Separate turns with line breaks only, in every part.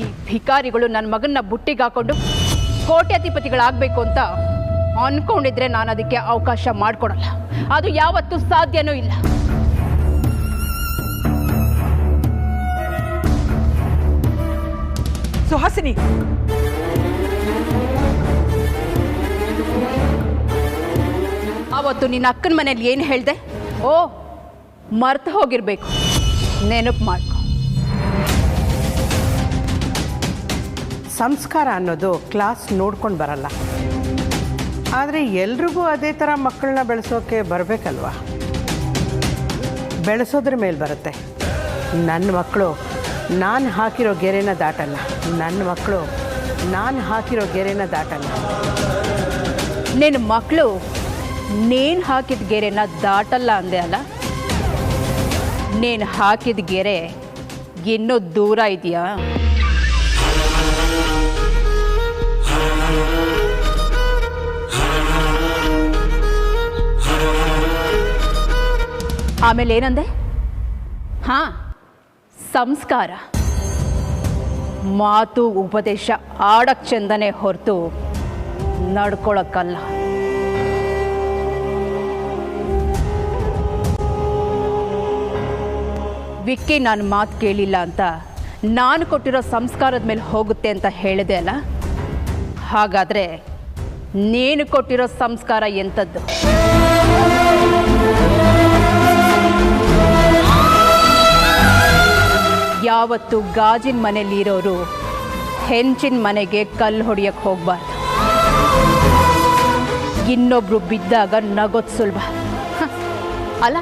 ಈ ಭಿಕಾರಿಗಳು ನನ್ನ ಮಗನ್ನ ಬುಟ್ಟಿಗೆ ಹಾಕೊಂಡು ಕೋಟ್ಯಾಧಿಪತಿಗಳಾಗಬೇಕು ಅಂತ ಅನ್ಕೊಂಡಿದ್ರೆ ನಾನು ಅದಕ್ಕೆ ಅವಕಾಶ ಮಾಡಿಕೊಡಲ್ಲ. ಅದು ಯಾವತ್ತೂ ಸಾಧ್ಯನೂ ಇಲ್ಲ.
ಸುಹಾಸಿನಿ,
ಅವತ್ತು ನಿನ್ನ ಅಕ್ಕನ ಮನೇಲಿ ಏನು ಹೇಳ್ದೆ? ಓ, ಮರ್ತು ಹೋಗಿರ್ಬೇಕು. ನೆನಪು ಮಾಡ್ಕೊ.
ಸಂಸ್ಕಾರ ಅನ್ನೋದು ಕ್ಲಾಸ್ ನೋಡ್ಕೊಂಡು ಬರಲ್ಲ, ಆದರೆ ಎಲ್ರಿಗೂ ಅದೇ ಥರ ಮಕ್ಕಳನ್ನ ಬೆಳೆಸೋಕೆ ಬರಬೇಕಲ್ವ? ಬೆಳೆಸೋದ್ರ ಮೇಲೆ ಬರುತ್ತೆ. ನನ್ನ ಮಕ್ಕಳು ನಾನು ಹಾಕಿರೋ ಗೆರೆನ ದಾಟಲ್ಲ. ನನ್ನ ಮಕ್ಕಳು ನಾನು ಹಾಕಿರೋ ಗೆರೆನ ದಾಟಲ್ಲ.
ನಿನ್ನ ಮಕ್ಕಳು ನೀನು ಹಾಕಿದ ಗೆರೆನ ದಾಟಲ್ಲ ಅಂದೆ ಅಲ್ಲ? ನೀನು ಹಾಕಿದ ಗೆರೆ ಇನ್ನೂ ದೂರ ಇದೆಯಾ? ಆಮೇಲೆ ಏನಂದೆ? ಹಾಂ, ಸಂಸ್ಕಾರ. ಮಾತು ಉಪದೇಶ ಆಡಕ್ಕೆ ಚಂದನೆ ಹೊರತು ನಡ್ಕೊಳಕ್ಕಲ್ಲ. ವಿಕ್ಕಿ ನಾನು ಮಾತು ಕೇಳಿಲ್ಲ ಅಂತ ನಾನು ಕೊಟ್ಟಿರೋ ಸಂಸ್ಕಾರದ ಮೇಲೆ ಹೋಗುತ್ತೆ ಅಂತ ಹೇಳಿದೆ ಅಲ್ಲ? ಹಾಗಾದರೆ ನೀನು ಕೊಟ್ಟಿರೋ ಸಂಸ್ಕಾರ ಎಂಥದ್ದು? ಯಾವತ್ತು ಗಾಜಿನ ಮನೆಯಲ್ಲಿರೋರು ಹೆಂಚಿನ ಮನೆಗೆ ಕಲ್ಲು ಹೊಡೆಯಕ್ಕೆ ಹೋಗಬಾರ್ದು. ಇನ್ನೊಬ್ರು ಬಿದ್ದಾಗ ನಗೋದು ಸುಲಭ ಅಲ್ಲ?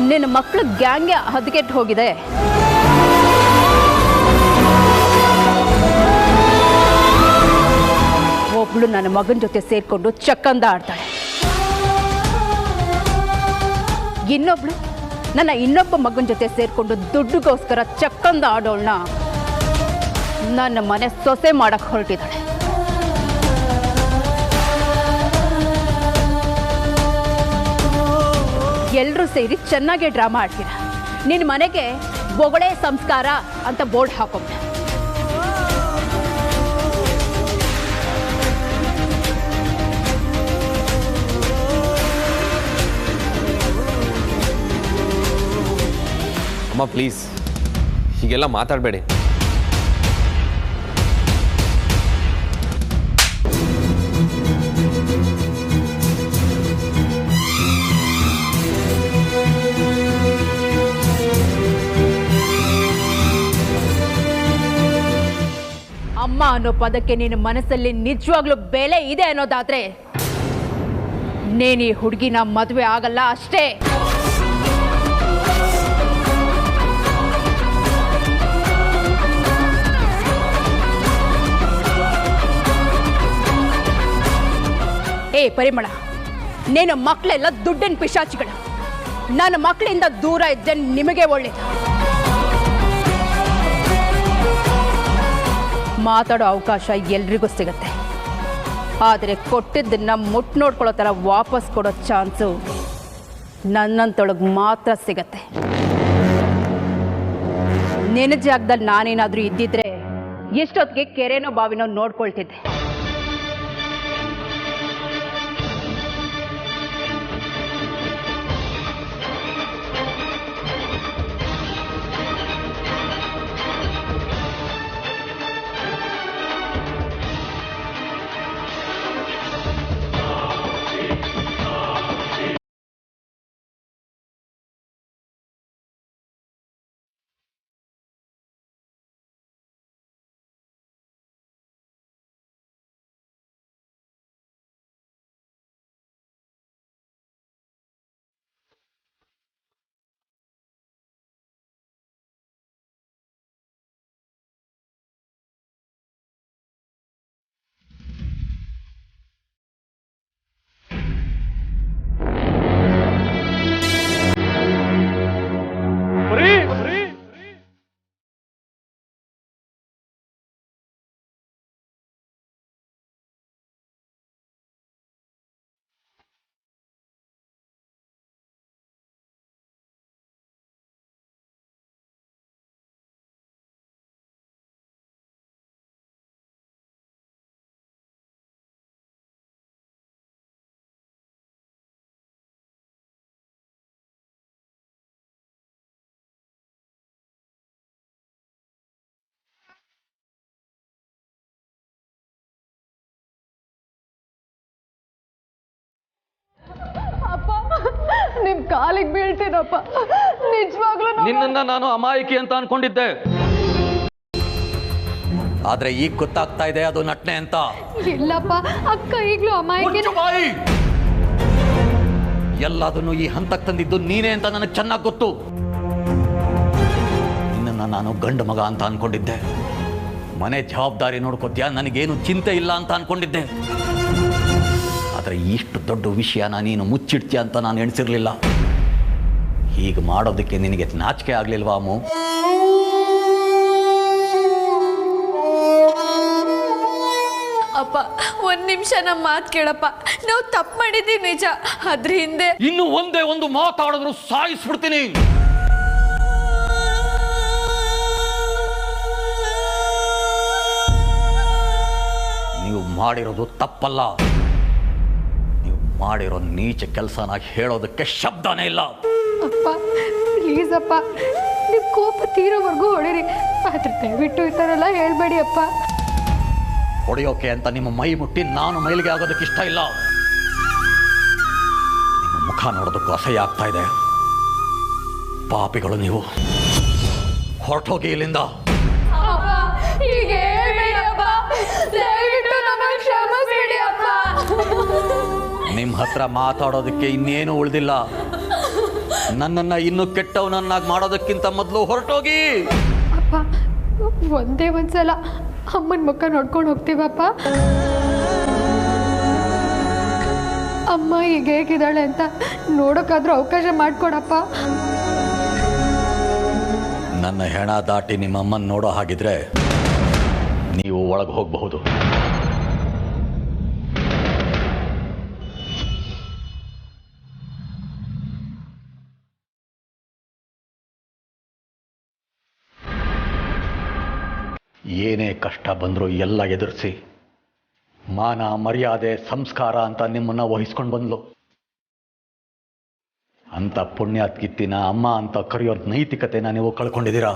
ನಿನ್ನ ಮಕ್ಕಳ ಗ್ಯಾಂಗೆ ಹದಗೆಟ್ಟು ಹೋಗಿದೆ. ಒಬ್ಳು ನನ್ನ ಮಗನ ಜೊತೆ ಸೇರಿಕೊಂಡು ಚಕ್ಕಂದ ಆಡ್ತಾಳೆ, ಇನ್ನೊಬ್ಳು ನನ್ನ ಇನ್ನೊಬ್ಬ ಮಗನ ಜೊತೆ ಸೇರಿಕೊಂಡು ದುಡ್ಡುಗೋಸ್ಕರ ಚಕ್ಕಂದ ಆಡೋಳನ್ನ ನನ್ನ ಮನೆ ಸೊಸೆ ಮಾಡಕ್ಕೆ ಹೊರಟಿದ್ದಾಳೆ. ಎಲ್ಲರೂ ಸೇರಿ ಚೆನ್ನಾಗೇ ಡ್ರಾಮಾ ಆಡ್ತೀರ. ನಿನ್ನ ಮನೆಗೆ ಬೊಗಳೆ ಸಂಸ್ಕಾರ ಅಂತ ಬೋರ್ಡ್ ಹಾಕೊಂಡೆ.
ಅಮ್ಮ ಪ್ಲೀಸ್ ಹೀಗೆಲ್ಲ ಮಾತಾಡಬೇಡಿ.
ಅಮ್ಮ ಅನ್ನೋ ಪದಕ್ಕೆ ನಿನ್ನ ಮನಸ್ಸಲ್ಲಿ ನಿಜವಾಗ್ಲೂ ಬೆಲೆ ಇದೆ ಅನ್ನೋದಾದ್ರೆ ನೀನು ಈ ಹುಡುಗಿನ ಮದುವೆ ಆಗಲ್ಲ ಅಷ್ಟೇ. ಏ ಪರಿಮಳ, ನೀನು ಮಕ್ಕಳೆಲ್ಲ ದುಡ್ಡಿನ ಪಿಶಾಚಿಗಳು. ನನ್ನ ಮಕ್ಕಳಿಂದ ದೂರ ಇದ್ದರೆ ನಿಮಗೆ ಒಳ್ಳೇದು. ಮಾತಾಡೋ ಅವಕಾಶ ಎಲ್ರಿಗೂ ಸಿಗುತ್ತೆ, ಆದರೆ ಕೊಟ್ಟಿದ್ದನ್ನ ಮುಟ್ಟು ನೋಡ್ಕೊಳ್ಳೋ ಥರ ವಾಪಸ್ ಕೊಡೋ ಚಾನ್ಸು ನನ್ನಂತೊಳಗೆ ಮಾತ್ರ ಸಿಗತ್ತೆ. ನಿನ್ನ ಜಾಗದಲ್ಲಿ ನಾನೇನಾದರೂ ಇದ್ದಿದ್ರೆ ಎಷ್ಟೊತ್ತಿಗೆ ಕೆರೆನೋ ಬಾವಿನೋ ನೋಡ್ಕೊಳ್ತಿದ್ದೆ.
ನಿಮ್ ಕಾಲಿಗೆ ಬೀಳ್ತೀನಪ್ಪ, ನಿಜವಾಗ್ಲೂ
ನಿನ್ನನ್ನ ನಾನು ಅಮಾಯಕಿ ಅಂತ ಅನ್ಕೊಂಡಿದ್ದೆ, ಆದ್ರೆ ಈಗ ಗೊತ್ತಾಗ್ತಾ ಇದೆ ಅದು ನಟನೆ ಅಂತ.
ಇಲ್ಲಪ್ಪ, ಅಕ್ಕ ಈಗ್ಲೂ ಅಮಾಯಕಿ.
ಮುಚ್ಚು ಬಾಯಿ! ಎಲ್ಲದನ್ನು ಈ ಹಂತಕ್ಕೆ ತಂದಿದ್ದು ನೀನೇ ಅಂತ ನನಗೆ ಚೆನ್ನಾಗಿ ಗೊತ್ತು. ನಿನ್ನನ್ನು ನಾನು ಗಂಡು ಮಗ ಅಂತ ಅನ್ಕೊಂಡಿದ್ದೆ, ಮನೆ ಜವಾಬ್ದಾರಿ ನೋಡ್ಕೋತ್ಯಾ, ನನಗೇನು ಚಿಂತೆ ಇಲ್ಲ ಅಂತ ಅನ್ಕೊಂಡಿದ್ದೆ. ಆದರೆ ಇಷ್ಟು ದೊಡ್ಡ ವಿಷಯನ ನೀನು ಮುಚ್ಚಿಡ್ತೀಯ ಅಂತ ನಾನು ಎಣಿಸಿರ್ಲಿಲ್ಲ. ಹೀಗೆ ಮಾಡೋದಕ್ಕೆ ನಿನಗೆ ನಾಚಿಕೆ ಆಗ್ಲಿಲ್ವಾ ಅಮ್ಮು?
ಅಪ್ಪ, ಒಂದ್ ನಿಮಿಷ ನಮ್ಮ ಮಾತು ಕೇಳಪ್ಪ. ನಾವು ತಪ್ಪು ಮಾಡಿದ್ದೀವಿ ನಿಜ, ಅದ್ರ ಹಿಂದೆ
ಇನ್ನು ಒಂದೇ ಒಂದು ಮಾತಾಡಿದ್ರು ಸಾಯಿಸ್ಬಿಡ್ತೀನಿ. ನೀವು ಮಾಡಿರೋದು ತಪ್ಪಲ್ಲ, ನೀವು ಮಾಡಿರೋ ನೀಚ ಕೆಲಸನ ಹೇಳೋದಕ್ಕೆ ಶಬ್ದನೇ ಇಲ್ಲ.
ಅಪ್ಪ ಪ್ಲೀಸ್ ಅಪ್ಪ, ನೀವು ಕೋಪ ತೀರೋವರೆಗೂ ಹೊಡಿರಿ, ಆದ್ರೆ ದಯವಿಟ್ಟು ಈ ಥರ ಎಲ್ಲ ಹೇಳ್ಬೇಡಿ ಅಪ್ಪ.
ಹೊಡೆಯೋಕೆ ಅಂತ ನಿಮ್ಮ ಮೈ ಮುಟ್ಟಿ ನಾನು ಮೈಲಿಗೆ ಆಗೋದಕ್ಕೆ ಇಷ್ಟ ಇಲ್ಲ. ನಿಮ್ಮ ಮುಖ ನೋಡೋದಕ್ಕೂ ಅಸಹ್ಯ ಆಗ್ತಾ ಇದೆ. ಪಾಪಿಗಳು ನೀವು, ಹೊರಟೋಗಿ ಇಲ್ಲಿಂದ. ನಿಮ್ಮ ಹತ್ರ ಮಾತಾಡೋದಕ್ಕೆ ಇನ್ನೇನು ಉಳಿದಿಲ್ಲ. ನನ್ನನ್ನ ಇನ್ನು ಕೆಟ್ಟವನನ್ನಾಗಿ ಮಾಡೋದಕ್ಕಿಂತ ಮೊದಲು ಹೊರಟೋಗಿ.
ಅಪ್ಪ ಒಂದೇ ಒಂದ್ಸಲ ಅಮ್ಮನ ಮುಖ ನೋಡ್ಕೊಂಡು ಹೋಗ್ತೀವಪ್ಪ. ಅಮ್ಮ ಈಗ ಹೇಗಿದ್ದಾಳೆ ಅಂತ ನೋಡೋಕ್ಕಾದ್ರೂ ಅವಕಾಶ ಮಾಡಿಕೊಡಪ್ಪ.
ನನ್ನ ಹೆಣ ದಾಟಿ ನಿಮ್ಮ ಅಮ್ಮನ ನೋಡೋ ಹಾಗಿದ್ರೆ ನೀವು ಒಳಗೆ ಹೋಗಬಹುದು. ಏನೇ ಕಷ್ಟ ಬಂದರೂ ಎಲ್ಲ ಎದುರಿಸಿ ಮಾನ ಮರ್ಯಾದೆ ಸಂಸ್ಕಾರ ಅಂತ ನಿಮ್ಮನ್ನ ವಹಿಸ್ಕೊಂಡು ಬಂದ್ಲು. ಅಂತ ಪುಣ್ಯಾತ್ಕಿತ್ತಿನ ಅಮ್ಮ ಅಂತ ಕರೆಯೋ ನೈತಿಕತೆನ ನೀವು ಕಳ್ಕೊಂಡಿದ್ದೀರಾ.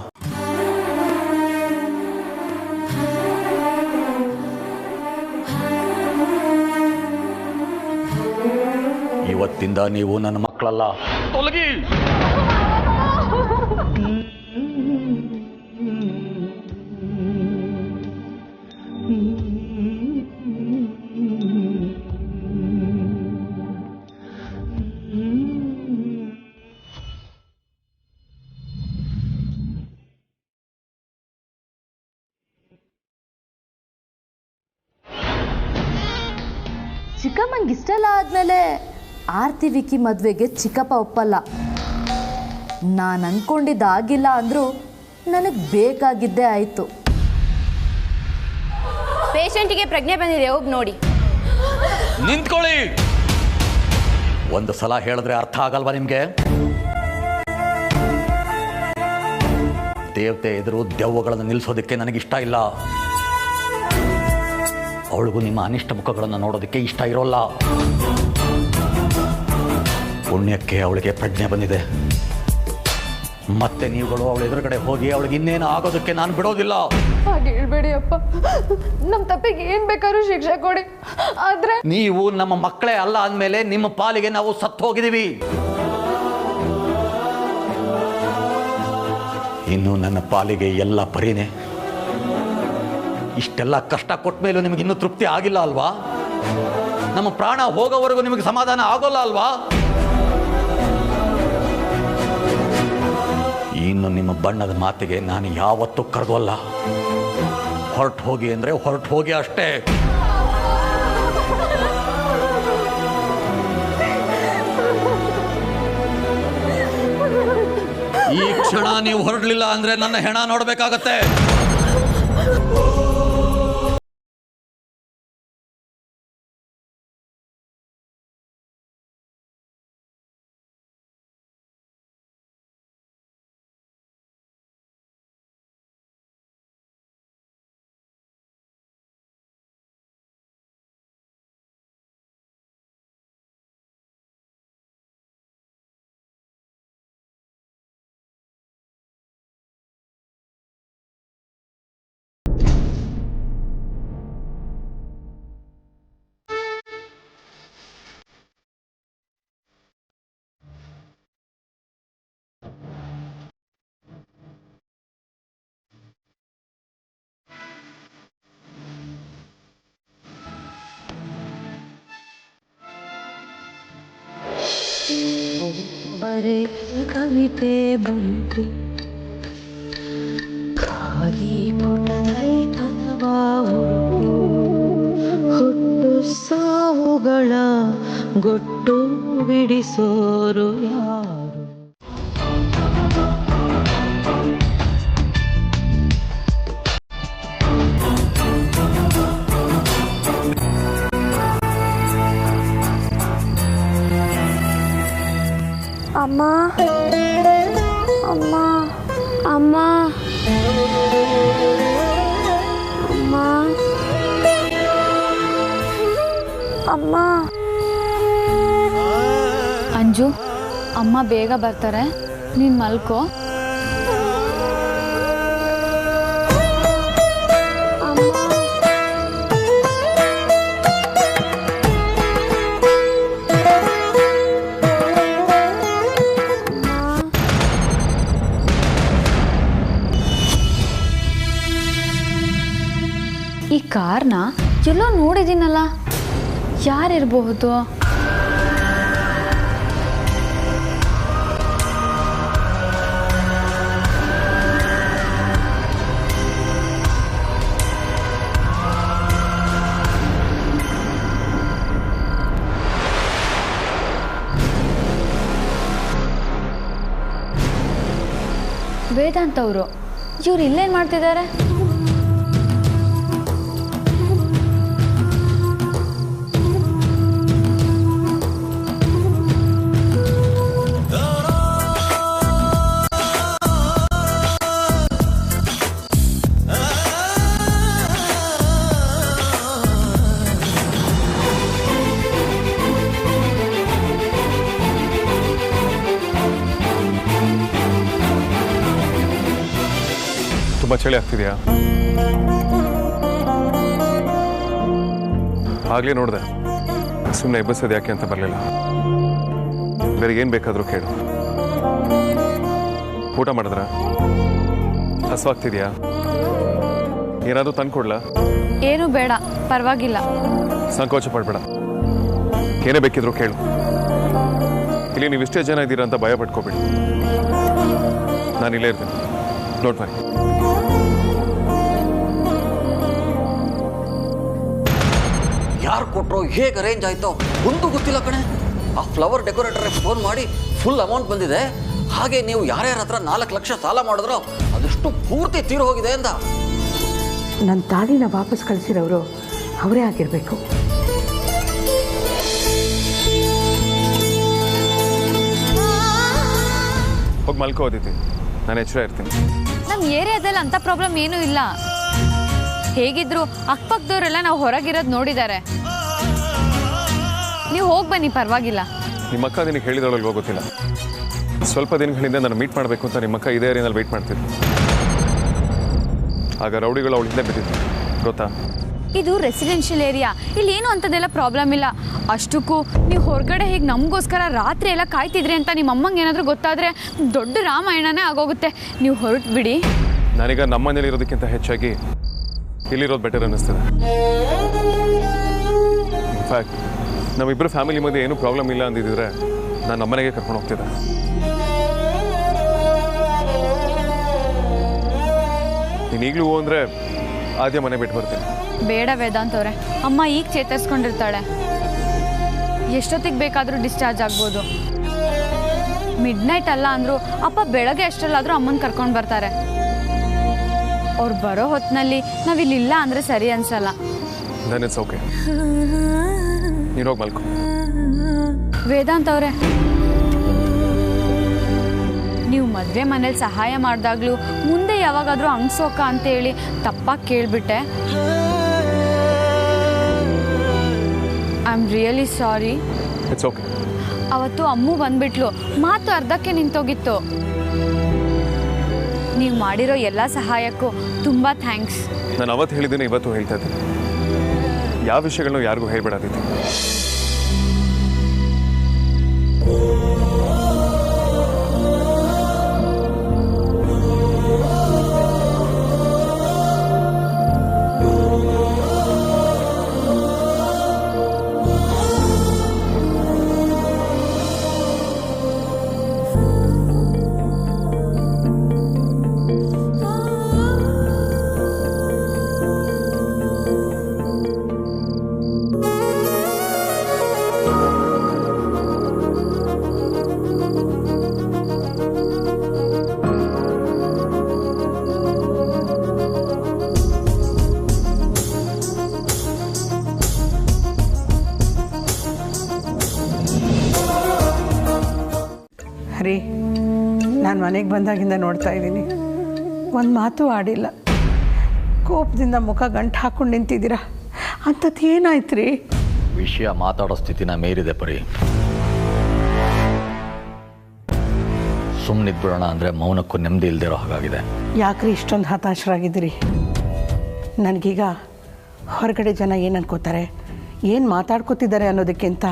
ಇವತ್ತಿಂದ ನೀವು ನನ್ನ ಮಕ್ಕಳಲ್ಲ, ತೊಲಗಿ.
ಚಿಕ್ಕಮ್ಮಂಗೆ ಇಷ್ಟೆಲ್ಲ ಆದಮೇಲೆ ಆರ್ತಿ ವಿಕಿ ಮದುವೆಗೆ ಚಿಕ್ಕಪ್ಪ ಒಪ್ಪಲ್ಲ. ನಾನು ಅಂದ್ಕೊಂಡಿದ್ದಾಗಿಲ್ಲ ಅಂದರೂ ನನಗೆ ಬೇಕಾಗಿದ್ದೇ ಆಯಿತು.
ಪೇಷಂಟಿಗೆ ಪ್ರಜ್ಞೆ ಬಂದಿದೆ, ಹೋಗಿ ನೋಡಿ.
ನಿಂತ್ಕೊಳ್ಳಿ. ಒಂದು ಸಲ ಹೇಳಿದ್ರೆ ಅರ್ಥ ಆಗಲ್ವಾ ನಿಮಗೆ? ದೇವತೆ ಎದುರು ದೆವ್ವಗಳನ್ನು ನಿಲ್ಲಿಸೋದಕ್ಕೆ ನನಗಿಷ್ಟ ಇಲ್ಲ. ಅವಳಿಗೂ ನಿಮ್ಮ ಅನಿಷ್ಟ ಮುಖಗಳನ್ನು ನೋಡೋದಕ್ಕೆ ಇಷ್ಟ ಇರೋಲ್ಲ. ಪುಣ್ಯಕ್ಕೆ ಅವಳಿಗೆ ಪ್ರಜ್ಞೆ ಬಂದಿದೆ. ಮತ್ತೆ ನೀವುಗಳು ಅವಳ ಎದುರುಗಡೆ ಹೋಗಿ ಅವಳಿಗೆ ಇನ್ನೇನು ಆಗೋದಕ್ಕೆ ನಾನು ಬಿಡೋದಿಲ್ಲ.
ಹಾಗೆ ಹೇಳ್ಬೇಡಿ ಅಪ್ಪ, ನಮ್ಮ ತಪ್ಪಿಗೆ ಏನು ಬೇಕಾದ್ರೂ ಶಿಕ್ಷೆ ಕೊಡಿ, ಆದ್ರೆ
ನೀವು ನಮ್ಮ ಮಕ್ಕಳೇ ಅಲ್ಲ ಅಂದಮೇಲೆ ನಿಮ್ಮ ಪಾಲಿಗೆ ನಾವು ಸತ್ತು ಹೋಗಿದ್ದೀವಿ. ಇನ್ನು ನನ್ನ ಪಾಲಿಗೆ ಎಲ್ಲ ಪರಿನೇ. ಇಷ್ಟೆಲ್ಲ ಕಷ್ಟ ಕೊಟ್ಟ ಮೇಲೂ ನಿಮಗೆ ಇನ್ನೂ ತೃಪ್ತಿ ಆಗಿಲ್ಲ ಅಲ್ವಾ? ನಮ್ಮ ಪ್ರಾಣ ಹೋಗೋವರೆಗೂ ನಿಮಗೆ ಸಮಾಧಾನ ಆಗೋಲ್ಲ ಅಲ್ವಾ? ಇನ್ನು ನಿಮ್ಮ ಬಣ್ಣದ ಮಾತಿಗೆ ನಾನು ಯಾವತ್ತೂ ಕರೆದೋಲ್ಲ. ಹೊರಟು ಹೋಗಿ ಅಂದರೆ ಹೊರಟು ಹೋಗಿ ಅಷ್ಟೇ. ಈ ಕ್ಷಣ ನೀವು ಹೊರಡಲಿಲ್ಲ ಅಂದರೆ ನನ್ನ ಹೆಣ ನೋಡಬೇಕಾಗತ್ತೆ.
ಬರೆ ಕವಿತೆ ಬಂತು ಖಾಲಿ ಪುಟವಾ ಹುಟ್ಟು ಸಾವುಗಳ ಗೊಟ್ಟು ಬಿಡಿಸೋರು ಯಾರು.
ಅಮ್ಮ ಅಮ್ಮ ಅಮ್ಮ ಅಮ್ಮ ಅಮ್ಮ.
ಅಂಜು, ಅಮ್ಮ ಬೇಗ ಬರ್ತಾರೆ, ನೀನು ಮಲ್ಕೋ. ಈ ಕಾರ್ನ ಎಲ್ಲೋ ನೋಡಿದ್ದೀನಲ್ಲ, ಯಾರಿರಬಹುದು? ವೇದಾಂತ್ ಅವರು. ಇವ್ರು ಇಲ್ಲೇನು ಮಾಡ್ತಿದ್ದಾರೆ?
ತುಂಬ ಚಳಿ ಆಗ್ತಿದೆಯಾ? ಆಗಲೇ ನೋಡಿದೆ, ಸುಮ್ಮನೆ ಎಬ್ಬಸೋದು ಯಾಕೆ ಅಂತ ಬರಲಿಲ್ಲ. ಬೇರೆ ಏನು ಬೇಕಾದರೂ ಕೇಳು. ಊಟ ಮಾಡಿದ್ರ? ಹಸುವಾಗ್ತಿದೆಯಾ? ಏನಾದರೂ ತಂದ್ಕೊಡ್ಲಾ?
ಏನು ಬೇಡ, ಪರವಾಗಿಲ್ಲ.
ಸಂಕೋಚ ಪಡ್ಬೇಡ, ಏನೇ ಬೇಕಿದ್ರು ಕೇಳು. ಇಲ್ಲಿ ನೀವು ಇಷ್ಟೇ ಜನ ಇದ್ದೀರಾ ಅಂತ ಭಯ ಪಡ್ಕೋಬೇಡಿ. ನಾನು ಇಲ್ಲೇ ಇರ್ತೀನಿ, ನೋಟ್ ಮಾಡಿ.
ಯಾರು ಕೊಟ್ಟರು, ಹೇಗೆ ಅರೇಂಜ್ ಆಯಿತೋ ಒಂದು ಗೊತ್ತಿಲ್ಲ ಕಣೆ. ಆ ಫ್ಲವರ್ ಡೆಕೋರೇಟರ್ಗೆ ಫೋನ್ ಮಾಡಿ ಫುಲ್ ಅಮೌಂಟ್ ಬಂದಿದೆ, ಹಾಗೆ ನೀವು ಯಾರ್ಯಾರ ಹತ್ರ 4 ಲಕ್ಷ ಸಾಲ ಮಾಡಿದ್ರೋ ಅದಷ್ಟು ಪೂರ್ತಿ ತೀರು ಹೋಗಿದೆ ಅಂದ.
ನನ್ನ ತಾಳಿನ ವಾಪಸ್ ಕಳಿಸಿರೋರು ಅವರೇ ಆಗಿರಬೇಕು.
ಹೋಗಿ ಮಲ್ಕೋದಿತಿ, ನಾನು ಎಚ್ಚರ ಇರ್ತೀನಿ.
ನಮ್ಮ ಏರಿಯಾದಲ್ಲಿ ಅಂಥ ಪ್ರಾಬ್ಲಮ್ ಏನೂ ಇಲ್ಲ. ಹೇಗಿದ್ರು ಅಕ್ಕಪಕ್ಕದವರೆಲ್ಲ ನಾವು ಹೊರಗಿರೋದು ನೋಡಿದ್ದಾರೆ. ನೀವು ಹೋಗಿ ಬನ್ನಿ, ಪರವಾಗಿಲ್ಲ.
ನಿಮ್ಮ ಅಕ್ಕ ನಿನಗೆ ಹೇಳಿದವಳಲ್ವೋ ಗೊತ್ತಿಲ್ಲ, ಸ್ವಲ್ಪ ದಿನಗಳಿಂದ ನಾನು ಮೀಟ್ ಮಾಡಬೇಕು ಅಂತ ನಿಮ್ಮ ಅಕ್ಕ ಇದೇ ಏರಿಯಾದಲ್ಲಿ ವೆಯ್ಟ್ ಮಾಡ್ತಿದ್ದೆ. ಆಗ ರೌಡಿಗಳು ಅವಳು ಹಿಂದೆ ಬಿದ್ದಿತ್ತು, ಗೊತ್ತಾ?
ಇದು ರೆಸಿಡೆನ್ಷಿಯಲ್ ಏರಿಯಾ, ಇಲ್ಲಿ ಏನು ಅಂಥದ್ದೆಲ್ಲ ಪ್ರಾಬ್ಲಮ್ ಇಲ್ಲ. ಅಷ್ಟಕ್ಕೂ ನೀವು ಹೊರಗಡೆ ಹೀಗೆ ನಮಗೋಸ್ಕರ ರಾತ್ರಿ ಎಲ್ಲ ಕಾಯ್ತಿದ್ರಿ ಅಂತ ನಿಮ್ಮ ಅಮ್ಮಂಗೆ ಏನಾದರೂ ಗೊತ್ತಾದರೆ ದೊಡ್ಡ ರಾಮಾಯಣನೇ ಆಗೋಗುತ್ತೆ. ನೀವು ಹೊರಟು ಬಿಡಿ.
ನಾನೀಗ ನಮ್ಮ ಮನೇಲಿ ಇರೋದಕ್ಕಿಂತ ಹೆಚ್ಚಾಗಿ ಇಲ್ಲಿರೋದು ಬೆಟರ್ ಅನ್ನಿಸ್ತದೆ. ಇನ್ಫ್ಯಾಕ್ಟ್ ನಮ್ಮಿಬ್ಬರು ಫ್ಯಾಮಿಲಿ ಮಧ್ಯೆ ಏನೂ ಪ್ರಾಬ್ಲಮ್ ಇಲ್ಲ ಅಂದಿದ್ದರೆ ನಾನು ನಮ್ಮನೆಗೆ ಕರ್ಕೊಂಡು ಹೋಗ್ತಿದ್ದೆ. ನೀನು ಈಗಲೂ ಅಂದರೆ ಆದ್ಯ ಮನೆ ಬಿಟ್ಟು ಬರ್ತೀನಿ.
ಬೇಡ ವೇದಾಂತ್ ಅವರೇ, ಅಮ್ಮ ಈಗ ಚೇತರಿಸ್ಕೊಂಡಿರ್ತಾಳೆ. ಎಷ್ಟೊತ್ತಿಗೆ ಬೇಕಾದರೂ ಡಿಸ್ಚಾರ್ಜ್ ಆಗ್ಬೋದು. ಮಿಡ್ನೈಟ್ ಅಲ್ಲ ಅಂದರೂ ಅಪ್ಪ ಬೆಳಗ್ಗೆ ಎಷ್ಟರಲ್ಲಾದರೂ ಅಮ್ಮನ ಕರ್ಕೊಂಡು ಬರ್ತಾರೆ. ಅವ್ರು ಬರೋ ಹೊತ್ತಿನಲ್ಲಿ ನಾವಿಲ್ಲಿಲ್ಲ ಅಂದರೆ ಸರಿ ಅನ್ಸಲ್ಲ.
ದೆನ್ ಇಟ್ಸ್ ಓಕೆ, ನೀನು ಹೋಗಿ ಮಲ್ಕೊ.
ವೇದಾಂತ್ ಅವರೇ, ನೀವು ಮದುವೆ ಮನೇಲಿ ಸಹಾಯ ಮಾಡಿದಾಗಲೂ ಮುಂದೆ ಯಾವಾಗಾದರೂ ಅಂಗ್ಸೋಕ ಅಂತೇಳಿ ತಪ್ಪಾಗಿ ಕೇಳಿಬಿಟ್ಟೆ. I am really sorry.
It's okay.
ಅವತ್ತು ಅಮ್ಮು ಬಂದ್ಬಿಟ್ಲು, ಮಾತು ಅರ್ಧಕ್ಕೆ ನಿಂತೋಗಿತ್ತು. ನೀವು ಮಾಡಿರೋ ಎಲ್ಲ ಸಹಾಯಕ್ಕೂ ತುಂಬ ಥ್ಯಾಂಕ್ಸ್.
ನಾನು ಅವತ್ತು ಹೇಳಿದ್ದೀನಿ, ಇವತ್ತು ಹೇಳ್ತಾ ಇದ್ದೀನಿ, ಯಾವ ವಿಷಯಗಳನ್ನೂ ಯಾರಿಗೂ ಹೇಳ್ಬೇಡಾದಿತ್ತು.
ನಾನು ಮನೆಗೆ ಬಂದಾಗಿಂದ ನೋಡ್ತಾ ಇದ್ದೀನಿ, ಒಂದು ಮಾತು ಆಡಿಲ್ಲ. ಕೋಪದಿಂದ ಮುಖ ಗಂಟು ಹಾಕ್ಕೊಂಡು ನಿಂತಿದ್ದೀರಾ. ಅಂಥದ್ದು ಏನಾಯ್ತು ರೀ?
ವಿಷಯ ಮಾತಾಡೋ ಸ್ಥಿತಿನ ಮೀರಿದೆ ಪರಿ. ಸುಮ್ಮನಿದ್ಬಿಡೋಣ ಅಂದರೆ ಮೌನಕ್ಕೂ ನೆಮ್ಮದಿ ಇಲ್ದಿರೋ ಹಾಗಾಗಿದೆ.
ಯಾಕ್ರಿ ಇಷ್ಟೊಂದು ಹತಾಶರಾಗಿದ್ದೀರಿ? ನನಗೀಗ ಹೊರಗಡೆ ಜನ ಏನು ಅನ್ಕೋತಾರೆ, ಏನು ಮಾತಾಡ್ಕೋತಿದ್ದಾರೆ ಅನ್ನೋದಕ್ಕಿಂತ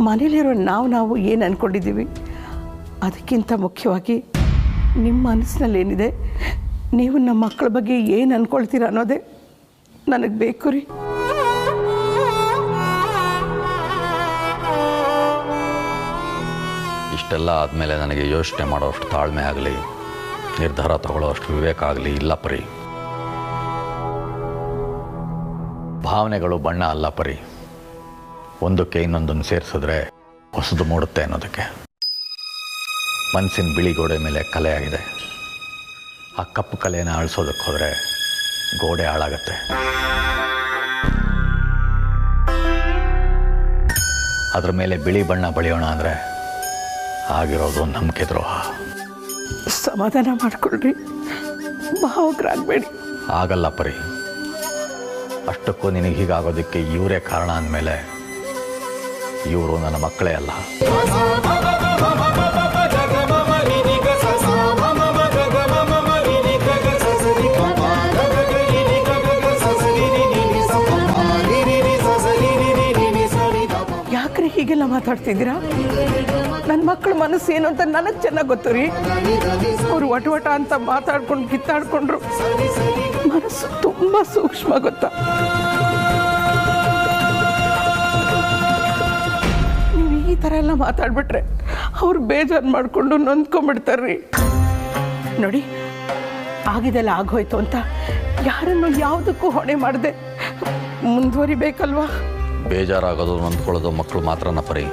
ಮನೇಲಿರೋ ನಾವು ಏನು ಅಂದ್ಕೊಂಡಿದ್ದೀವಿ ಅದಕ್ಕಿಂತ ಮುಖ್ಯವಾಗಿ ನಿಮ್ಮ ಮನಸ್ಸಿನಲ್ಲಿ ಏನಿದೆ, ನೀವು ನಮ್ಮ ಮಕ್ಕಳ ಬಗ್ಗೆ ಏನು ಅಂದ್ಕೊಳ್ತೀರ ಅನ್ನೋದೇ ನನಗೆ ಬೇಕು ರೀ.
ಇಷ್ಟೆಲ್ಲ ಆದಮೇಲೆ ನನಗೆ ಯೋಚನೆ ಮಾಡೋಷ್ಟು ತಾಳ್ಮೆ ಆಗಲಿ, ನಿರ್ಧಾರ ತಗೊಳ್ಳೋಷ್ಟು ವಿವೇಕ ಆಗಲಿ ಇಲ್ಲ ಪರಿ. ಭಾವನೆಗಳು ಬಣ್ಣ ಅಲ್ಲ ಪರಿ, ಒಂದಕ್ಕೆ ಇನ್ನೊಂದನ್ನು ಸೇರಿಸಿದ್ರೆ ಹೊಸದು ಮೂಡುತ್ತೆ ಅನ್ನೋದಕ್ಕೆ. ಮನಸ್ಸಿನ ಬಿಳಿ ಗೋಡೆ ಮೇಲೆ ಕಲೆಯಾಗಿದೆ. ಆ ಕಪ್ಪು ಕಲೆಯನ್ನು ಅಳಿಸೋದಕ್ಕೆ ಹೋದರೆ ಗೋಡೆ ಹಾಳಾಗತ್ತೆ. ಅದ್ರ ಮೇಲೆ ಬಿಳಿ ಬಣ್ಣ ಬಳಿಯೋಣ ಅಂದರೆ ಆಗಿರೋದು ನಂಬಿಕೆ ದ್ರೋಹ.
ಸಮಾಧಾನ ಮಾಡ್ಕೊಳ್ರಿ, ಭಾವಕರಾಗಬೇಡಿ.
ಆಗಲ್ಲ ಪರಿ. ಅಷ್ಟಕ್ಕೂ ನಿನಗೆ ಹೀಗಾಗೋದಕ್ಕೆ ಇವರೇ ಕಾರಣ ಅಂದಮೇಲೆ ಇವರು ನನ್ನ ಮಕ್ಕಳೇ ಅಲ್ಲ.
ಯಾಕ್ರಿ ಹೀಗೆಲ್ಲ ಮಾತಾಡ್ತಿದ್ದೀರಾ? ನನ್ನ ಮಕ್ಕಳ ಮನಸ್ಸು ಏನು ಅಂತ ನನಗೆ ಚೆನ್ನಾಗಿ ಗೊತ್ತು ರೀ. ಅವರು ವಟ ಅಂತ ಮಾತಾಡ್ಕೊಂಡು ಕಿತ್ತಾಡ್ಕೊಂಡ್ರು, ಮನಸ್ಸು ತುಂಬ ಸೂಕ್ಷ್ಮ ಗೊತ್ತಾ. ನೀವು ಈ ಥರ ಎಲ್ಲ ಮಾತಾಡ್ಬಿಟ್ರೆ ಅವ್ರು ಬೇಜಾರು ಮಾಡಿಕೊಂಡು ನೊಂದ್ಕೊಂಡ್ಬಿಡ್ತಾರ್ರಿ. ನೋಡಿ, ಆಗಿದೆಲ್ಲ ಆಗೋಯ್ತು ಅಂತ ಯಾರನ್ನು ಯಾವುದಕ್ಕೂ ಹೊಣೆ ಮಾಡದೆ ಮುಂದುವರಿಬೇಕಲ್ವಾ?
ಬೇಜಾರಾಗೋದು ನೊಂದ್ಕೊಳ್ಳೋದು ಮಕ್ಕಳು ಮಾತ್ರನ ಪರಿ.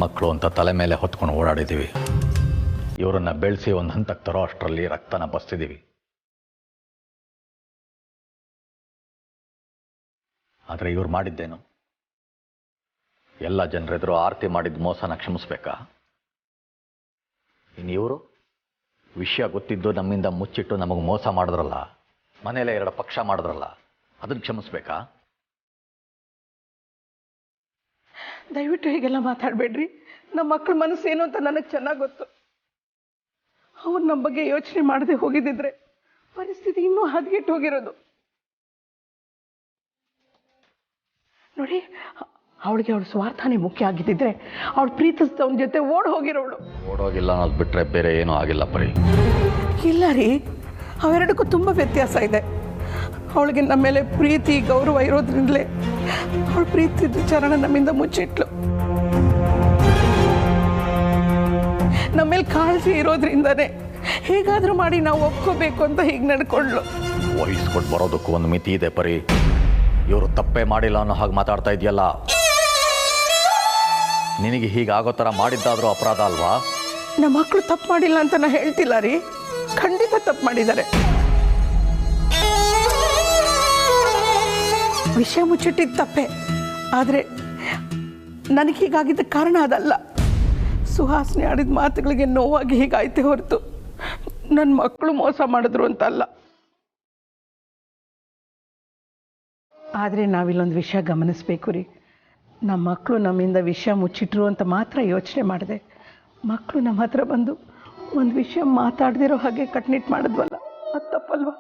ಮಕ್ಕಳು ಅಂತ ತಲೆ ಮೇಲೆ ಹೊತ್ಕೊಂಡು ಓಡಾಡಿದ್ದೀವಿ. ಇವರನ್ನ ಬೆಳೆಸಿ ಒಂದು ಹಂತಕ್ಕೆ ತರೋ ಅಷ್ಟರಲ್ಲಿ ರಕ್ತನ ಬಸ್ತಿದ್ದೀವಿ. ಆದರೆ ಇವ್ರು ಮಾಡಿದ್ದೇನು? ಎಲ್ಲ ಜನರೆದುರು ಆರತಿ ಮಾಡಿದ ಮೋಸನ ಕ್ಷಮಿಸ್ಬೇಕಾ? ಇನ್ನು ಇವರು ವಿಷಯ ಗೊತ್ತಿದ್ದು ನಮ್ಮಿಂದ ಮುಚ್ಚಿಟ್ಟು ನಮಗೆ ಮೋಸ ಮಾಡಿದ್ರಲ್ಲ, ಮನೇಲೆ 2 ಪಕ್ಷ ಮಾಡಿದ್ರಲ್ಲ, ಅದನ್ನು ಕ್ಷಮಿಸ್ಬೇಕಾ?
ದಯವಿಟ್ಟು ಹೀಗೆಲ್ಲ ಮಾತಾಡಬೇಡ್ರಿ. ನಮ್ಮ ಮಕ್ಕಳ ಮನಸ್ಸು ಏನು ಅಂತ ನನಗೆ ಚೆನ್ನಾಗಿ ಗೊತ್ತು. ಅವ್ರು ನಮ್ಮ ಬಗ್ಗೆ ಯೋಚನೆ ಮಾಡದೆ ಹೋಗಿದ್ದಿದ್ರೆ ಪರಿಸ್ಥಿತಿ ಇನ್ನೂ ಹದಗೆಟ್ಟು ಹೋಗಿರೋದು. ನೋಡಿ, ಅವಳಿಗೆ ಅವಳ ಸ್ವಾರ್ಥನೇ ಮುಖ್ಯ ಆಗಿದ್ದಿದ್ರೆ ಅವಳು ಪ್ರೀತಿಸಿದವನ ಜೊತೆ ಹೋಗಿರೋಳು.
ಓಡೋಗಿಲ್ಲ ಅನ್ನೋದು ಬಿಟ್ಟರೆ ಬೇರೆ ಏನೂ ಆಗಿಲ್ಲ ಪರಿ.
ಇಲ್ಲ ರೀ, ಅವೆರಡಕ್ಕೂ ತುಂಬ ವ್ಯತ್ಯಾಸ ಇದೆ. ಅವಳಿಗೆ ನಮ್ಮ ಮೇಲೆ ಪ್ರೀತಿ ಗೌರವ ಇರೋದ್ರಿಂದಲೇ ಅವಳು ಪ್ರೀತಿ ವಿಚಾರನ ನಮ್ಮಿಂದ ಮುಚ್ಚಿಟ್ಲು. ನಮ್ಮ ಮೇಲೆ ಕಾಳಜಿ ಇರೋದ್ರಿಂದನೇ ಹೇಗಾದರೂ ಮಾಡಿ ನಾವು ಒಪ್ಕೋಬೇಕು ಅಂತ ಹೀಗೆ ನಡ್ಕೊಂಡ್ಲು.
ವಹಿಸ್ಕೊಟ್ಟು ಬರೋದಕ್ಕೂ ಒಂದು ಮಿತಿ ಇದೆ ಪರಿ. ಇವರು ತಪ್ಪೇ ಮಾಡಿಲ್ಲ ಅನ್ನೋ ಹಾಗೆ ಮಾತಾಡ್ತಾ ಇದೆಯಲ್ಲ. ನಿನಗೆ ಹೀಗಾಗೋ ಥರ ಮಾಡಿದ್ದಾದರೂ ಅಪರಾಧ ಅಲ್ವಾ?
ನಮ್ಮ ಮಕ್ಕಳು ತಪ್ಪು ಮಾಡಿಲ್ಲ ಅಂತ ನಾ ಹೇಳ್ತಿಲ್ಲ ರೀ, ಖಂಡಿತ ತಪ್ಪು ಮಾಡಿದ್ದಾರೆ. ವಿಷಯ ಮುಚ್ಚಿಟ್ಟಿದ್ದ ತಪ್ಪೆ, ಆದರೆ ನನಗೆ ಹೀಗಾಗಿದ್ದ ಕಾರಣ ಅದಲ್ಲ. ಸುಹಾಸಿನಿ ಆಡಿದ ಮಾತುಗಳಿಗೆ ನೋವಾಗಿ ಹೀಗಾಯ್ತೆ ಹೊರತು ನನ್ನ ಮಕ್ಕಳು ಮೋಸ ಮಾಡಿದ್ರು ಅಂತಲ್ಲ. ಆದರೆ ನಾವಿಲ್ಲೊಂದು ವಿಷಯ ಗಮನಿಸಬೇಕು ರೀ. ನಮ್ಮ ಮಕ್ಕಳು ನಮ್ಮಿಂದ ವಿಷಯ ಮುಚ್ಚಿಟ್ರು ಅಂತ ಮಾತ್ರ ಯೋಚನೆ ಮಾಡಿದೆ. ಮಕ್ಕಳು ನಮ್ಮ ಹತ್ರ ಬಂದು ಒಂದು ವಿಷಯ ಮಾತಾಡ್ದಿರೋ ಹಾಗೆ ಕಟ್ನಿಟ್ಟು ಮಾಡಿದ್ವಲ್ಲ, ಅದು ತಪ್ಪಲ್ವಾ?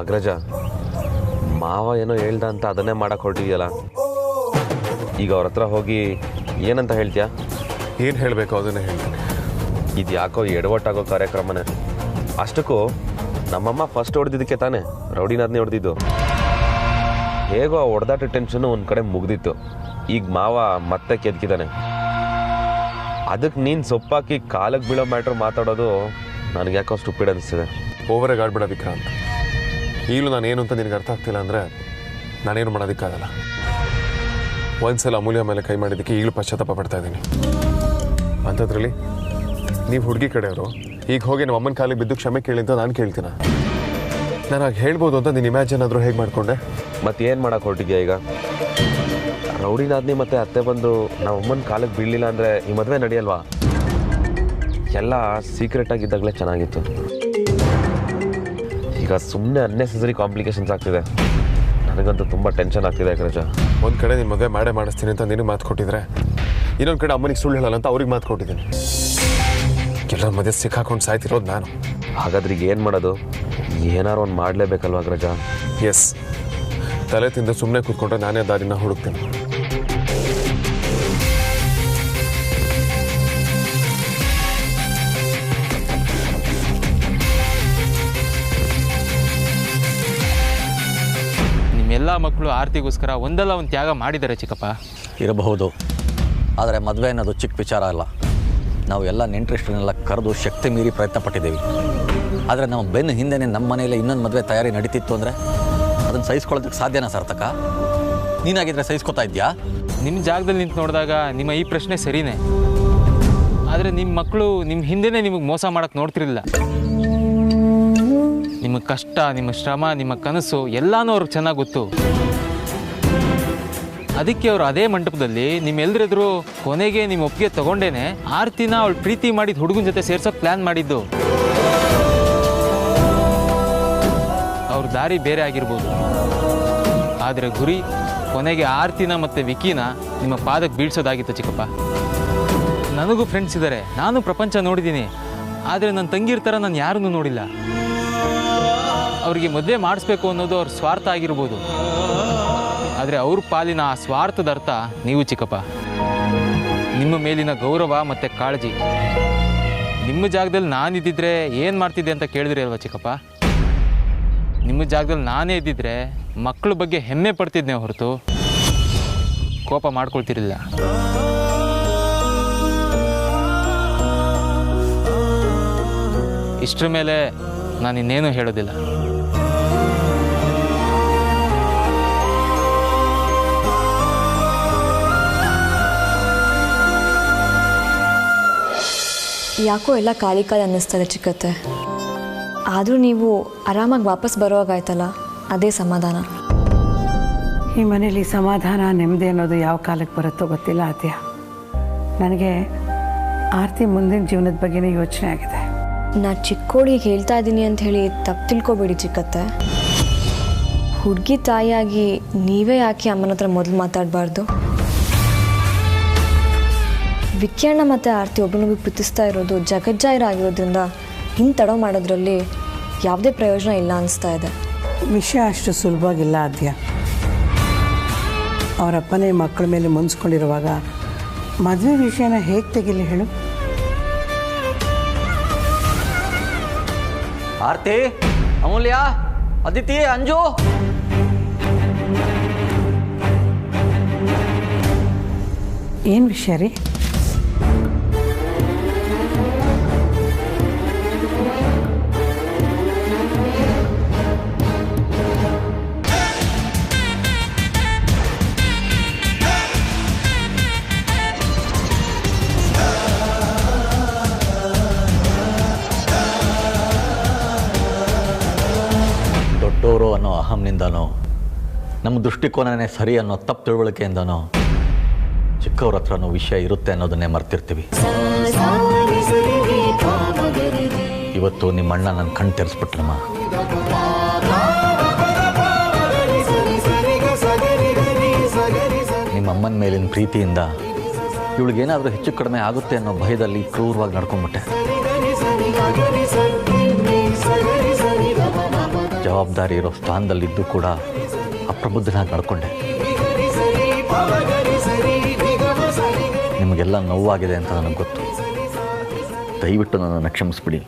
ಅಗ್ರಜ, ಮಾವ ಏನೋ ಹೇಳ್ದ ಅಂತ ಅದನ್ನೇ ಮಾಡಕ್ಕೆ ಹೊರಟಿದ್ಯಲ್ಲ. ಈಗ ಅವ್ರ ಹತ್ರ ಹೋಗಿ ಏನಂತ ಹೇಳ್ತೀಯಾ?
ಏನು ಹೇಳಬೇಕು ಅದನ್ನೇ ಹೇಳ್ತೀನಿ.
ಇದು ಯಾಕೋ ಎಡವಟ್ಟಾಗೋ ಕಾರ್ಯಕ್ರಮನೇ. ಅಷ್ಟಕ್ಕೂ ನಮ್ಮಮ್ಮ ಫಸ್ಟ್ ಹೊಡೆದಿದ್ದಕ್ಕೆ ತಾನೇ ರೌಡಿನಾದ್ನೇ ಹೊಡೆದಿದ್ದು. ಹೇಗೋ ಆ ಹೊಡೆದಾಟ ಟೆನ್ಷನ್ನು ಒಂದು ಕಡೆ ಮುಗ್ದಿತ್ತು. ಈಗ ಮಾವ ಮತ್ತೆ ಕೆದ್ಕಿದ್ದಾನೆ. ಅದಕ್ಕೆ ನೀನು ಸೊಪ್ಪಾಕಿ ಕಾಲಕ್ಕೆ ಬೀಳೋ ಮ್ಯಾಟ್ರ್ ಮಾತಾಡೋದು ನನಗೆ ಯಾಕೋ ಸ್ಟುಪಿಡ್ ಅನಿಸ್ತಿದೆ.
ಓವರಾಗಿ ಆಡ್ಬೇಡ ವಿಕ್ರಾಂತ್. ಈಗಲೂ ನಾನೇನು ಅಂತ ನಿನಗೆ ಅರ್ಥ ಆಗ್ತಿಲ್ಲ ಅಂದರೆ ನಾನೇನು ಮಾಡೋದಕ್ಕಾಗಲ್ಲ. ಒಂದ್ಸಲ ಅಮೂಲ್ಯ ಮೇಲೆ ಕೈ ಮಾಡಿದ್ದಕ್ಕೆ ಈಗಲೂ ಪಶ್ಚಾತ್ತಾಪ ಪಡ್ತಾ ಇದ್ದೀನಿ. ಅಂಥದ್ರಲ್ಲಿ ನೀವು ಹುಡುಗಿ ಕಡೆಯವರು ಈಗ ಹೋಗಿ ನಮ್ಮ ಅಮ್ಮನ ಕಾಲಿಗೆ ಬಿದ್ದು ಕ್ಷಮೆ ಕೇಳಿ ಅಂತ ನಾನು ಕೇಳ್ತೀನ? ನಾನು ಹಾಗೆ ಹೇಳ್ಬೋದು ಅಂತ ನೀನು ಇಮ್ಯಾಜಿನ್ ಆದರೂ ಹೇಗೆ ಮಾಡಿಕೊಂಡೆ?
ಮತ್ತೇನು ಮಾಡೋಕೆ ಹೊರಟಿದ್ಯಾ ಈಗ? ರೌಡಿನಾದ್ನಿ ಮತ್ತೆ ಅತ್ತೆ ಬಂದು ನಾವು ಅಮ್ಮನ ಕಾಲಕ್ಕೆ ಬೀಳಲಿಲ್ಲ ಅಂದರೆ ಈ ಮದುವೆ ನಡೆಯಲ್ವಾ? ಎಲ್ಲ ಸೀಕ್ರೆಟಾಗಿದ್ದಾಗಲೇ ಚೆನ್ನಾಗಿತ್ತು. ಈಗ ಸುಮ್ಮನೆ ಅನ್ನೆಸೆಸರಿ ಕಾಂಪ್ಲಿಕೇಶನ್ಸ್ ಆಗ್ತಿದೆ. ನನಗಂತೂ ತುಂಬ ಟೆನ್ಷನ್ ಆಗ್ತಿದೆ ಅಗ್ರಜ.
ಒಂದು ಕಡೆ ನೀನು ಮದುವೆ ಮಾಡಿಸ್ತೀನಿ ಅಂತ ನಿನಗೆ ಮಾತು ಕೊಟ್ಟಿದ್ರೆ, ಇನ್ನೊಂದು ಕಡೆ ಅಮ್ಮನಿಗೆ ಸುಳ್ಳು ಹೇಳಲ್ಲ ಅಂತ ಅವ್ರಿಗೆ ಮಾತು ಕೊಟ್ಟಿದ್ದೀನಿ. ಎಲ್ಲರ ಮಧ್ಯೆ ಸಿಕ್ಕಾಕೊಂಡು ಸಾಯ್ತಿರೋದು ನಾನು.
ಹಾಗಾದ್ರೆ ಈಗ ಏನು ಮಾಡೋದು? ಏನಾರು ಒಂದು ಮಾಡಲೇಬೇಕಲ್ವ ಅಗ್ರಜ?
ಎಸ್, ತಲೆ ತಿಂದು ಸುಮ್ಮನೆ ಕೂತ್ಕೊಂಡ್ರೆ ನಾನೇ ದಾರಿನ ಹುಡುಕ್ತೀನಿ.
ನಿಮ್ಮೆಲ್ಲ ಮಕ್ಕಳು ಆರತಿಗೋಸ್ಕರ ಒಂದಲ್ಲ ಒಂದು ತ್ಯಾಗ ಮಾಡಿದ್ದಾರೆ ಚಿಕ್ಕಪ್ಪ.
ಇರಬಹುದು, ಆದರೆ ಮದುವೆ ಅನ್ನೋದು ಚಿಕ್ಕ ವಿಚಾರ ಅಲ್ಲ. ನಾವು ಎಲ್ಲ ನೆಂಟರಿಷ್ಟನ್ನೆಲ್ಲ ಕರೆದು ಶಕ್ತಿ ಮೀರಿ ಪ್ರಯತ್ನ ಪಟ್ಟಿದ್ದೀವಿ. ಆದರೆ ನಮ್ಮ ಬೆನ್ನು ಹಿಂದೆನೇ ನಮ್ಮ ಮನೆಯಲ್ಲಿ ಇನ್ನೊಂದು ಮದುವೆ ತಯಾರಿ ನಡೀತಿತ್ತು ಅಂದರೆ ಅದನ್ನು ಸಹಿಸ್ಕೊಳ್ಳೋದಕ್ಕೆ ಸಾಧ್ಯನಾ ಸಾರ್ಥಕ? ನೀನಾಗಿದ್ದರೆ ಸಹಿಸ್ಕೊತಾ ಇದೆಯಾ?
ನಿಮ್ಮ ಜಾಗದಲ್ಲಿ ನಿಂತು ನೋಡಿದಾಗ ನಿಮ್ಮ ಈ ಪ್ರಶ್ನೆ ಸರಿನೇ. ಆದರೆ ನಿಮ್ಮ ಮಕ್ಕಳು ನಿಮ್ಮ ಹಿಂದೆನೇ ನಿಮಗೆ ಮೋಸ ಮಾಡೋಕ್ಕೆ ನೋಡ್ತಿರಲಿಲ್ಲ. ನಿಮ್ಮ ಕಷ್ಟ, ನಿಮ್ಮ ಶ್ರಮ, ನಿಮ್ಮ ಕನಸು ಎಲ್ಲನೂ ಅವ್ರಿಗೆ ಚೆನ್ನಾಗಿ ಗೊತ್ತು. ಅದಕ್ಕೆ ಅವರು ಅದೇ ಮಂಟಪದಲ್ಲಿ ನಿಮ್ಮೆಲ್ಲರೆದುರು ಕೊನೆಗೆ ನಿಮ್ಮ ಒಪ್ಪಿಗೆ ತಗೊಂಡೇನೆ ಆರತಿನ ಅವಳು ಪ್ರೀತಿ ಮಾಡಿದ ಹುಡುಗನ ಜೊತೆ ಸೇರ್ಸೋಕೆ ಪ್ಲ್ಯಾನ್ ಮಾಡಿದ್ದು. ಅವ್ರ ದಾರಿ ಬೇರೆ ಆಗಿರ್ಬೋದು, ಆದರೆ ಗುರಿ ಕೊನೆಗೆ ಆರತಿನ ಮತ್ತು ವಿಕಿನ ನಿಮ್ಮ ಪಾದಕ್ಕೆ ಬೀಳ್ಸೋದಾಗಿತ್ತು ಚಿಕ್ಕಪ್ಪ. ನನಗೂ ಫ್ರೆಂಡ್ಸ್ ಇದ್ದಾರೆ, ನಾನು ಪ್ರಪಂಚ ನೋಡಿದ್ದೀನಿ. ಆದರೆ ನನ್ನ ತಂಗಿರ ಥರ ನಾನು ಯಾರನ್ನೂ ನೋಡಿಲ್ಲ. ಅವರಿಗೆ ಮದುವೆ ಮಾಡಿಸ್ಬೇಕು ಅನ್ನೋದು ಅವ್ರ ಸ್ವಾರ್ಥ ಆಗಿರ್ಬೋದು, ಆದರೆ ಅವ್ರ ಪಾಲಿನ ಆ ಸ್ವಾರ್ಥದ ಅರ್ಥ ನೀವು ಚಿಕ್ಕಪ್ಪ. ನಿಮ್ಮ ಮೇಲಿನ ಗೌರವ ಮತ್ತು ಕಾಳಜಿ. ನಿಮ್ಮ ಜಾಗದಲ್ಲಿ ನಾನಿದ್ದಿದ್ರೆ ಏನು ಮಾಡ್ತಿದ್ದೆ ಅಂತ ಕೇಳಿದ್ರಿ ಅಲ್ವಾ ಚಿಕ್ಕಪ್ಪ? ನಿಮ್ಮ ಜಾಗದಲ್ಲಿ ನಾನೇ ಇದ್ದಿದ್ರೆ ಮಕ್ಕಳ ಬಗ್ಗೆ ಹೆಮ್ಮೆ ಪಡ್ತಿದ್ದೆ ಹೊರತು ಕೋಪ ಮಾಡ್ಕೊಳ್ತಿರಲಿಲ್ಲ. ಇಷ್ಟರ ಮೇಲೆ ನಾನು ಇನ್ನೇನು ಹೇಳೋದಿಲ್ಲ.
ಯಾಕೋ ಎಲ್ಲ ಖಾಲಿ ಖಾಲಿ ಅನ್ನಿಸ್ತದೆ ಚಿಕ್ಕತ್ತೆ. ಆದರೂ ನೀವು ಆರಾಮಾಗಿ ವಾಪಸ್ ಬರುವಾಗಾಯ್ತಲ್ಲ, ಅದೇ ಸಮಾಧಾನ.
ಈ ಮನೇಲಿ ಸಮಾಧಾನ, ನೆಮ್ಮದಿ ಅನ್ನೋದು ಯಾವ ಕಾಲಕ್ಕೆ ಬರುತ್ತೋ ಗೊತ್ತಿಲ್ಲ ಆದ್ಯ. ನನಗೆ ಆರತಿ ಮುಂದಿನ ಜೀವನದ ಬಗ್ಗೆನೇ ಯೋಚನೆ ಆಗಿದೆ.
ನಾ ಚಿಕ್ಕೋಳಿಗೆ ಹೇಳ್ತಾ ಇದ್ದೀನಿ ಅಂತ ಹೇಳಿ ತಪ್ಪು ತಿಳ್ಕೊಬೇಡಿ ಚಿಕ್ಕತ್ತೆ. ಹುಡುಗಿ ತಾಯಿಯಾಗಿ ನೀವೇ ಯಾಕೆ ಅಮ್ಮನ ಹತ್ರ ಮೊದಲು ಮಾತಾಡಬಾರ್ದು? ವಿಕ್ಯಣ್ಣ ಮತ್ತು ಆರತಿ ಒಬ್ಬನಿಗೆ ಪ್ರೀತಿಸ್ತಾ ಇರೋದು ಜಗಜ್ಜಾಹಿರ ಆಗಿರೋದ್ರಿಂದ ಹಿಂಗೆ ತಡೋ ಮಾಡೋದ್ರಲ್ಲಿ ಯಾವುದೇ ಪ್ರಯೋಜನ ಇಲ್ಲ ಅನಿಸ್ತಾ ಇದೆ.
ವಿಷಯ ಅಷ್ಟು ಸುಲಭವಾಗಿಲ್ಲ ಆದ್ಯ. ಅವರಪ್ಪನೇ ಮಕ್ಕಳ ಮೇಲೆ ಮುನ್ಸ್ಕೊಂಡಿರುವಾಗ ಮದುವೆ ವಿಷಯನ ಹೇಗೆ ತೆಗಿಲಿ ಹೇಳು?
ಆರತಿ, ಅಮೂಲ್ಯ, ಅದಿತಿ, ಅಂಜು,
ಏನು ವಿಷಯ ರೀ?
ದೊಡ್ಡವರು ಅನ್ನೋ ಅಹಂನಿಂದನೋ, ನಮ್ಮ ದೃಷ್ಟಿಕೋನನೇ ಸರಿ ಅನ್ನೋ ತಪ್ಪು ತಿಳುವಳಿಕೆಯಿಂದನೋ ಚಿಕ್ಕವ್ರ ಹತ್ರನೂ ವಿಷಯ ಇರುತ್ತೆ ಅನ್ನೋದನ್ನೇ ಮರ್ತಿರ್ತೀವಿ. ಇವತ್ತು ನಿಮ್ಮ ಅಣ್ಣ ನನ್ನ ಕಣ್ಣು ತೆರೆಸ್ಬಿಟ್ರಮ್ಮ. ನಿಮ್ಮ ಅಮ್ಮನ ಮೇಲಿನ ಪ್ರೀತಿಯಿಂದ ಇವಳಿಗೇನಾದರೂ ಹೆಚ್ಚು ಕಡಿಮೆ ಆಗುತ್ತೆ ಅನ್ನೋ ಭಯದಲ್ಲಿ ಕ್ರೂರವಾಗಿ ನಡ್ಕೊಂಡ್ಬಿಟ್ಟೆ. ಜವಾಬ್ದಾರಿ ಇರೋ ಸ್ಥಾನದಲ್ಲಿದ್ದು ಕೂಡ ಅಪ್ರಬುದ್ಧನಾಗಿ ನಡ್ಕೊಂಡೆ. ನಿಮಗೆಲ್ಲ ನೋವಾಗಿದೆ ಅಂತ ನನಗೆ ಗೊತ್ತು. ದಯವಿಟ್ಟು ನನ್ನನ್ನು ಕ್ಷಮಿಸ್ಬಿಡಿ.